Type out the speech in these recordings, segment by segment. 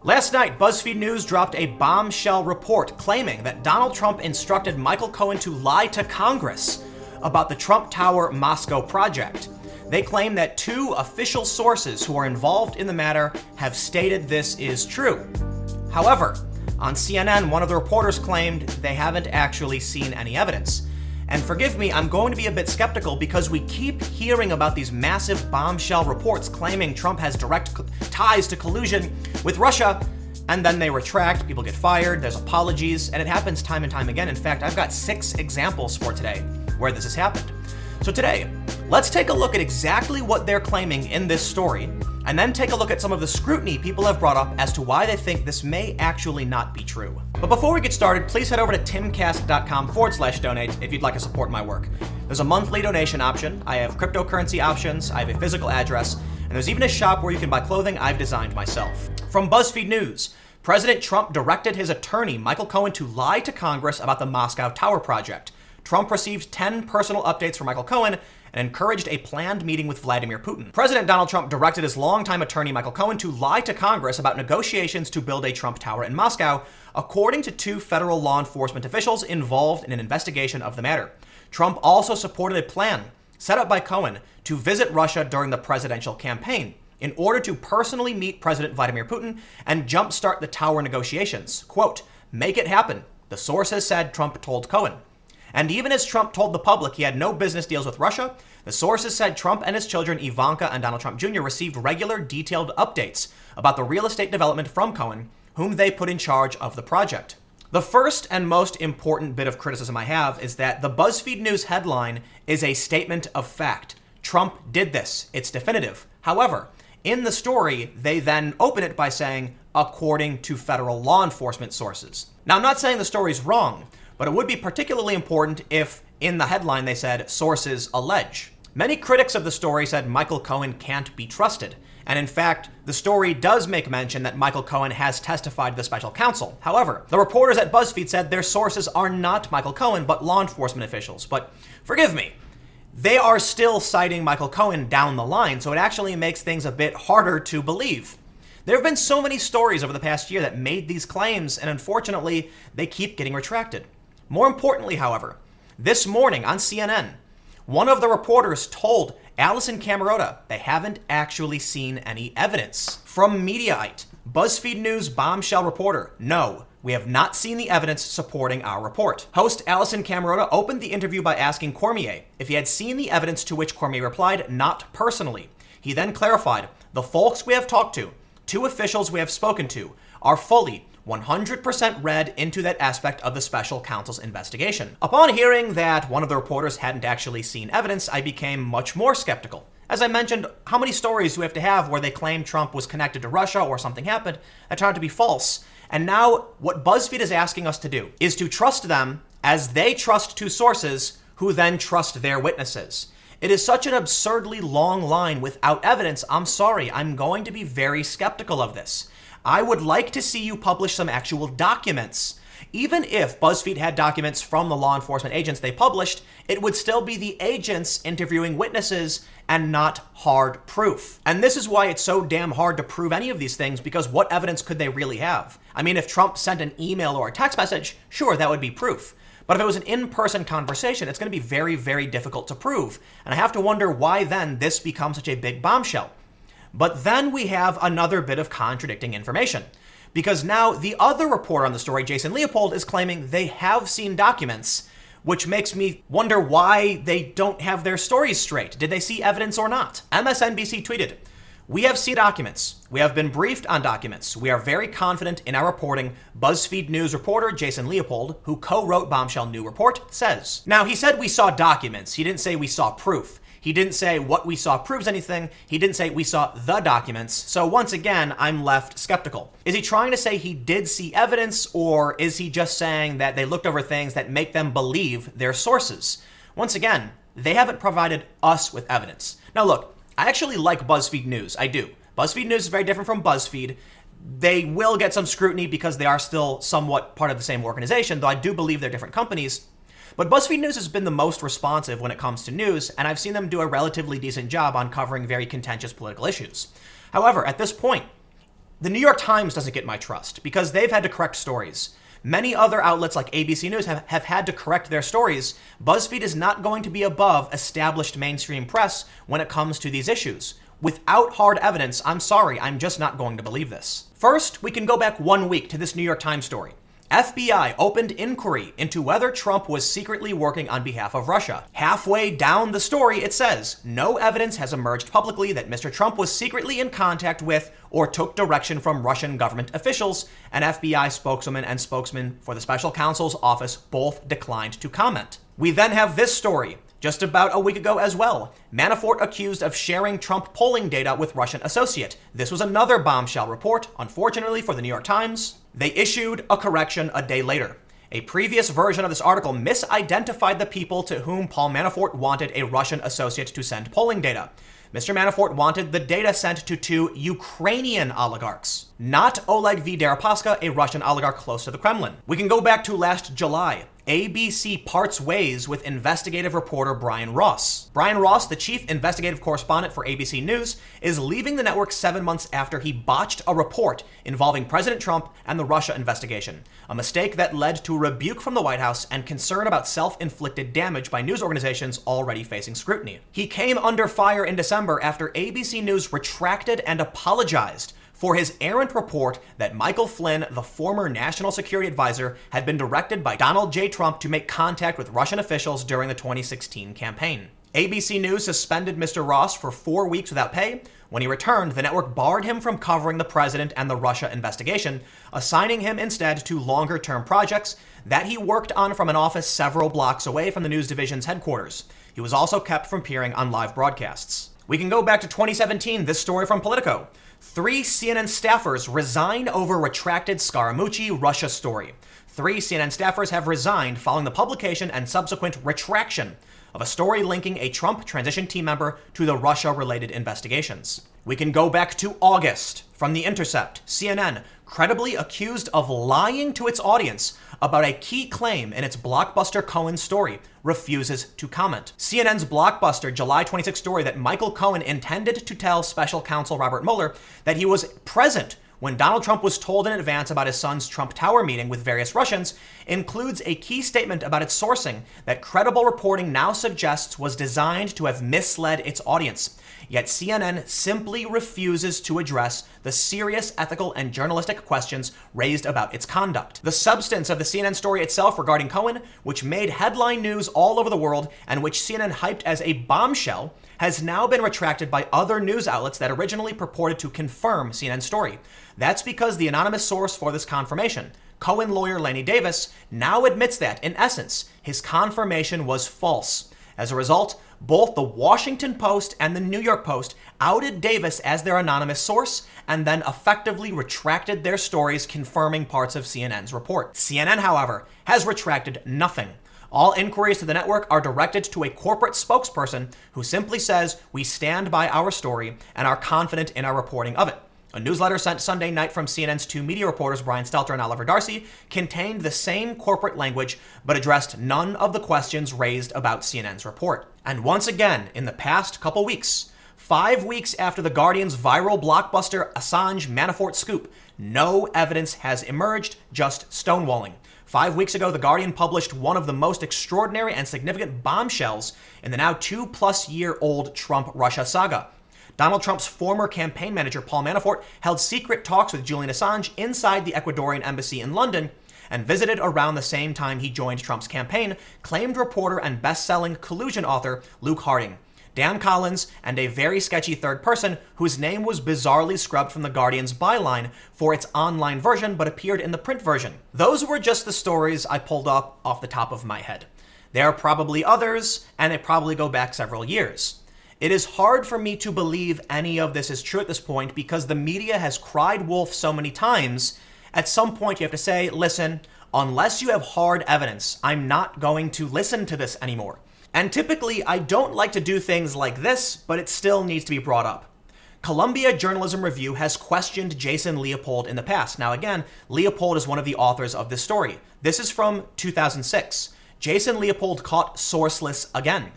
Last night, Buzzfeed News dropped a bombshell report claiming that Donald Trump instructed Michael Cohen to lie to Congress about the Trump Tower Moscow project. They claim that 2 official sources who are involved in the matter have stated this is true. However, on CNN, one of the reporters claimed they haven't actually seen any evidence. And forgive me, I'm going to be a bit skeptical because we keep hearing about these massive bombshell reports claiming Trump has direct ties to collusion with Russia, and then they retract, people get fired, there's apologies, and it happens time and time again. In fact, I've got 6 examples for today where this has happened. So today, let's take a look at exactly what they're claiming in this story, and then take a look at some of the scrutiny people have brought up as to why they think this may actually not be true. But before we get started, please head over to timcast.com/donate if you'd like to support my work. There's a monthly donation option, I have cryptocurrency options, I have a physical address, and there's even a shop where you can buy clothing I've designed myself. From Buzzfeed News, President Trump directed his attorney, Michael Cohen, to lie to Congress about the Moscow Tower project. Trump received 10 personal updates from Michael Cohen and encouraged a planned meeting with Vladimir Putin. President Donald Trump directed his longtime attorney, Michael Cohen, to lie to Congress about negotiations to build a Trump Tower in Moscow, according to 2 federal law enforcement officials involved in an investigation of the matter. Trump also supported a plan set up by Cohen to visit Russia during the presidential campaign in order to personally meet President Vladimir Putin and jumpstart the tower negotiations. Quote, "Make it happen," the sources said Trump told Cohen. And even as Trump told the public he had no business deals with Russia, the sources said Trump and his children Ivanka and Donald Trump Jr. received regular detailed updates about the real estate development from Cohen, whom they put in charge of the project. The first and most important bit of criticism I have is that the Buzzfeed News headline is a statement of fact. Trump did this. It's definitive. However, in the story, they then open it by saying, according to federal law enforcement sources. Now, I'm not saying the story's wrong, but it would be particularly important if, in the headline, they said, sources allege. Many critics of the story said Michael Cohen can't be trusted. And in fact, the story does make mention that Michael Cohen has testified to the special counsel. However, the reporters at Buzzfeed said their sources are not Michael Cohen, but law enforcement officials. But forgive me, they are still citing Michael Cohen down the line, so it actually makes things a bit harder to believe. There have been so many stories over the past year that made these claims, and unfortunately, they keep getting retracted. More importantly, however, this morning on CNN, one of the reporters told Allison Camerota they haven't actually seen any evidence. From Mediaite, Buzzfeed News bombshell reporter, no, we have not seen the evidence supporting our report. Host Allison Camerota opened the interview by asking Cormier if he had seen the evidence, to which Cormier replied, not personally. He then clarified, the folks we have talked to, 2 officials we have spoken to, are fully 100% read into that aspect of the special counsel's investigation. Upon hearing that one of the reporters hadn't actually seen evidence, I became much more skeptical. As I mentioned, how many stories do we have to have where they claim Trump was connected to Russia or something happened that turned out to be false? And now what BuzzFeed is asking us to do is to trust them as they trust 2 sources who then trust their witnesses. It is such an absurdly long line without evidence. I'm sorry, I'm going to be very skeptical of this. I would like to see you publish some actual documents. Even if BuzzFeed had documents from the law enforcement agents they published, it would still be the agents interviewing witnesses and not hard proof. And this is why it's so damn hard to prove any of these things, because what evidence could they really have? I mean, if Trump sent an email or a text message, sure, that would be proof. But if it was an in-person conversation, it's going to be very, very difficult to prove. And I have to wonder why then this becomes such a big bombshell. But then we have another bit of contradicting information, because now the other reporter on the story, Jason Leopold, is claiming they have seen documents, which makes me wonder why they don't have their stories straight. Did they see evidence or not? MSNBC tweeted, "We have seen documents. We have been briefed on documents. We are very confident in our reporting," BuzzFeed News reporter Jason Leopold, who co-wrote Bombshell New Report, says. Now, he said we saw documents. He didn't say we saw proof. He didn't say what we saw proves anything. He didn't say we saw the documents. So once again, I'm left skeptical. Is he trying to say he did see evidence, or is he just saying that they looked over things that make them believe their sources? Once again, they haven't provided us with evidence. Now look, I actually like BuzzFeed News. I do. BuzzFeed News is very different from BuzzFeed. They will get some scrutiny because they are still somewhat part of the same organization, though I do believe they're different companies. But BuzzFeed News has been the most responsive when it comes to news, and I've seen them do a relatively decent job on covering very contentious political issues. However, at this point, The New York Times doesn't get my trust because they've had to correct stories. Many other outlets like ABC News have had to correct their stories. Buzzfeed is not going to be above established mainstream press when it comes to these issues. Without hard evidence, I'm sorry, I'm just not going to believe this. First, we can go back 1 week to this New York Times story. FBI opened inquiry into whether Trump was secretly working on behalf of Russia. Halfway down the story, it says, no evidence has emerged publicly that Mr. Trump was secretly in contact with or took direction from Russian government officials. An FBI spokeswoman and spokesman for the special counsel's office both declined to comment. We then have this story. Just about a week ago as well, Manafort accused of sharing Trump polling data with Russian associate. This was another bombshell report, unfortunately for the New York Times. They issued a correction a day later. A previous version of this article misidentified the people to whom Paul Manafort wanted a Russian associate to send polling data. Mr. Manafort wanted the data sent to 2 Ukrainian oligarchs, not Oleg V. Deripaska, a Russian oligarch close to the Kremlin. We can go back to last July. ABC parts ways with investigative reporter Brian Ross. Brian Ross, the chief investigative correspondent for ABC News, is leaving the network 7 months after he botched a report involving President Trump and the Russia investigation, a mistake that led to a rebuke from the White House and concern about self-inflicted damage by news organizations already facing scrutiny. He came under fire in December after ABC News retracted and apologized for his errant report that Michael Flynn, the former national security advisor, had been directed by Donald J. Trump to make contact with Russian officials during the 2016 campaign. ABC News suspended Mr. Ross for 4 weeks without pay. When he returned, the network barred him from covering the president and the Russia investigation, assigning him instead to longer-term projects that he worked on from an office several blocks away from the news division's headquarters. He was also kept from appearing on live broadcasts. We can go back to 2017, this story from Politico. 3 CNN staffers resign over retracted Scaramucci Russia story. 3 CNN staffers have resigned following the publication and subsequent retraction of a story linking a Trump transition team member to the Russia-related investigations. We can go back to August. From The Intercept, CNN, credibly accused of lying to its audience about a key claim in its blockbuster Cohen story, refuses to comment. CNN's blockbuster July 26 story that Michael Cohen intended to tell special counsel Robert Mueller that he was present when Donald Trump was told in advance about his son's Trump Tower meeting with various Russians includes a key statement about its sourcing that credible reporting now suggests was designed to have misled its audience. Yet CNN simply refuses to address the serious ethical and journalistic questions raised about its conduct. The substance of the CNN story itself regarding Cohen, which made headline news all over the world and which CNN hyped as a bombshell, has now been retracted by other news outlets that originally purported to confirm CNN's story. That's because the anonymous source for this confirmation, Cohen lawyer Lanny Davis, now admits that, in essence, his confirmation was false. As a result, both the Washington Post and the New York Post outed Davis as their anonymous source and then effectively retracted their stories confirming parts of CNN's report. CNN, however, has retracted nothing. All inquiries to the network are directed to a corporate spokesperson who simply says, "We stand by our story and are confident in our reporting of it." A newsletter sent Sunday night from CNN's 2 media reporters, Brian Stelter and Oliver Darcy, contained the same corporate language, but addressed none of the questions raised about CNN's report. And once again, in the past couple weeks, 5 weeks after The Guardian's viral blockbuster Assange Manafort scoop, no evidence has emerged, just stonewalling. 5 weeks ago, The Guardian published one of the most extraordinary and significant bombshells in the now 2-plus-year-old Trump-Russia saga. Donald Trump's former campaign manager, Paul Manafort, held secret talks with Julian Assange inside the Ecuadorian embassy in London and visited around the same time he joined Trump's campaign, claimed reporter and best-selling Collusion author Luke Harding, Dan Collins, and a very sketchy third person whose name was bizarrely scrubbed from The Guardian's byline for its online version but appeared in the print version. Those were just the stories I pulled off the top of my head. There are probably others, and they probably go back several years. It is hard for me to believe any of this is true at this point because the media has cried wolf so many times. At some point you have to say, listen, unless you have hard evidence, I'm not going to listen to this anymore. And typically I don't like to do things like this, but it still needs to be brought up. Columbia Journalism Review has questioned Jason Leopold in the past. Now again, Leopold is one of the authors of this story. This is from 2006. Jason Leopold caught sourceless again.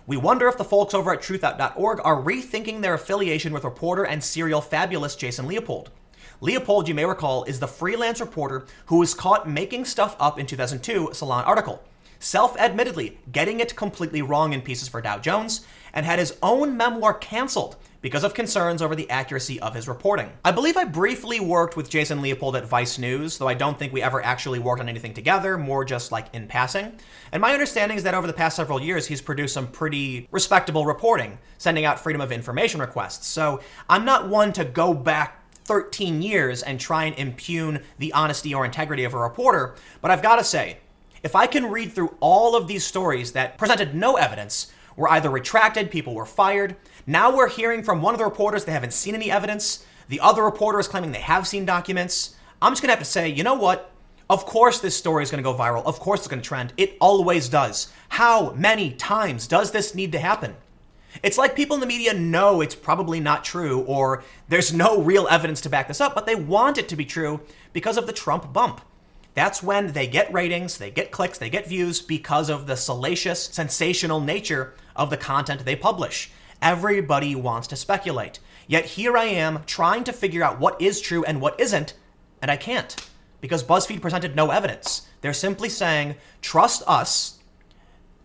We wonder if the folks over at truthout.org are rethinking their affiliation with reporter and serial fabulist Jason Leopold. Leopold, you may recall, is the freelance reporter who was caught making stuff up in 2002 Salon article, self-admittedly getting it completely wrong in pieces for Dow Jones, and had his own memoir canceled because of concerns over the accuracy of his reporting. I believe I briefly worked with Jason Leopold at Vice News, though I don't think we ever actually worked on anything together, more just like in passing. And my understanding is that over the past several years, he's produced some pretty respectable reporting, sending out freedom of information requests. So I'm not one to go back 13 years and try and impugn the honesty or integrity of a reporter, but I've got to say, if I can read through all of these stories that presented no evidence, were either retracted, people were fired. Now we're hearing from one of the reporters they haven't seen any evidence. The other reporter is claiming they have seen documents. I'm just gonna have to say, you know what? Of course this story is gonna go viral. Of course it's gonna trend. It always does. How many times does this need to happen? It's like people in the media know it's probably not true or there's no real evidence to back this up, but they want it to be true because of the Trump bump. That's when they get ratings, they get clicks, they get views because of the salacious, sensational nature of the content they publish. Everybody wants to speculate. Yet here I am trying to figure out what is true and what isn't, and I can't because BuzzFeed presented no evidence. They're simply saying, trust us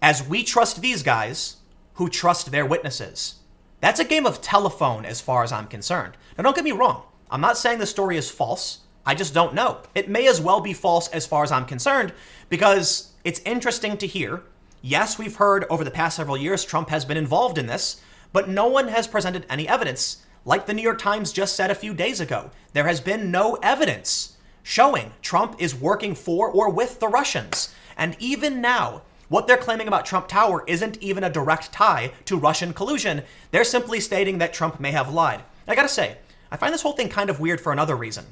as we trust these guys who trust their witnesses. That's a game of telephone as far as I'm concerned. Now don't get me wrong. I'm not saying the story is false. I just don't know. It may as well be false as far as I'm concerned because it's interesting to hear. Yes, we've heard over the past several years Trump has been involved in this, but no one has presented any evidence. Like the New York Times just said a few days ago, there has been no evidence showing Trump is working for or with the Russians. And even now, what they're claiming about Trump Tower isn't even a direct tie to Russian collusion. They're simply stating that Trump may have lied. I gotta say, I find this whole thing kind of weird for another reason.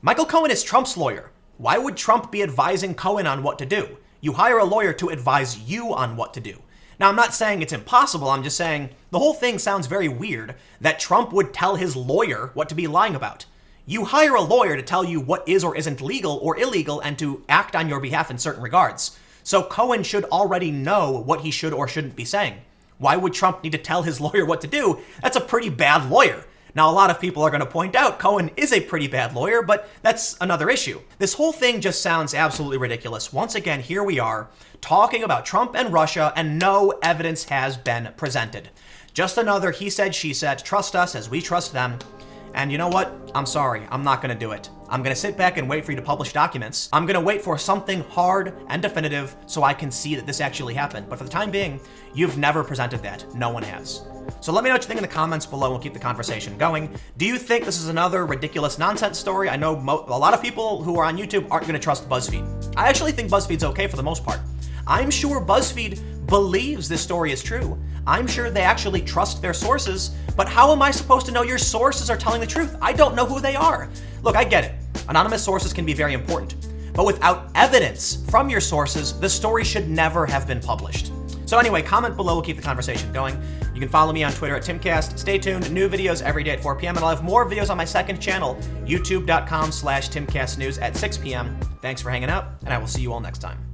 Michael Cohen is Trump's lawyer. Why would Trump be advising Cohen on what to do? You hire a lawyer to advise you on what to do. Now, I'm not saying it's impossible. I'm just saying the whole thing sounds very weird that Trump would tell his lawyer what to be lying about. You hire a lawyer to tell you what is or isn't legal or illegal and to act on your behalf in certain regards. So Cohen should already know what he should or shouldn't be saying. Why would Trump need to tell his lawyer what to do? That's a pretty bad lawyer. Now, a lot of people are going to point out Cohen is a pretty bad lawyer, but that's another issue. This whole thing just sounds absolutely ridiculous. Once again, here we are talking about Trump and Russia, and no evidence has been presented. Just another he said, she said, trust us as we trust them. And you know what? I'm sorry, I'm not going to do it. I'm going to sit back and wait for you to publish documents. I'm going to wait for something hard and definitive so I can see that this actually happened. But for the time being, you've never presented that. No one has. So let me know what you think in the comments below. We'll keep the conversation going. Do you think this is another ridiculous nonsense story? I know a lot of people who are on YouTube aren't going to trust BuzzFeed. I actually think BuzzFeed's okay for the most part. I'm sure BuzzFeed believes this story is true. I'm sure they actually trust their sources, but how am I supposed to know your sources are telling the truth? I don't know who they are. Look, I get it. Anonymous sources can be very important, but without evidence from your sources, the story should never have been published. So anyway, comment below, we'll keep the conversation going. You can follow me on Twitter at Timcast. Stay tuned, new videos every day at 4 p.m. and I'll have more videos on my second channel, youtube.com/TimcastNews at 6 p.m. Thanks for hanging out, and I will see you all next time.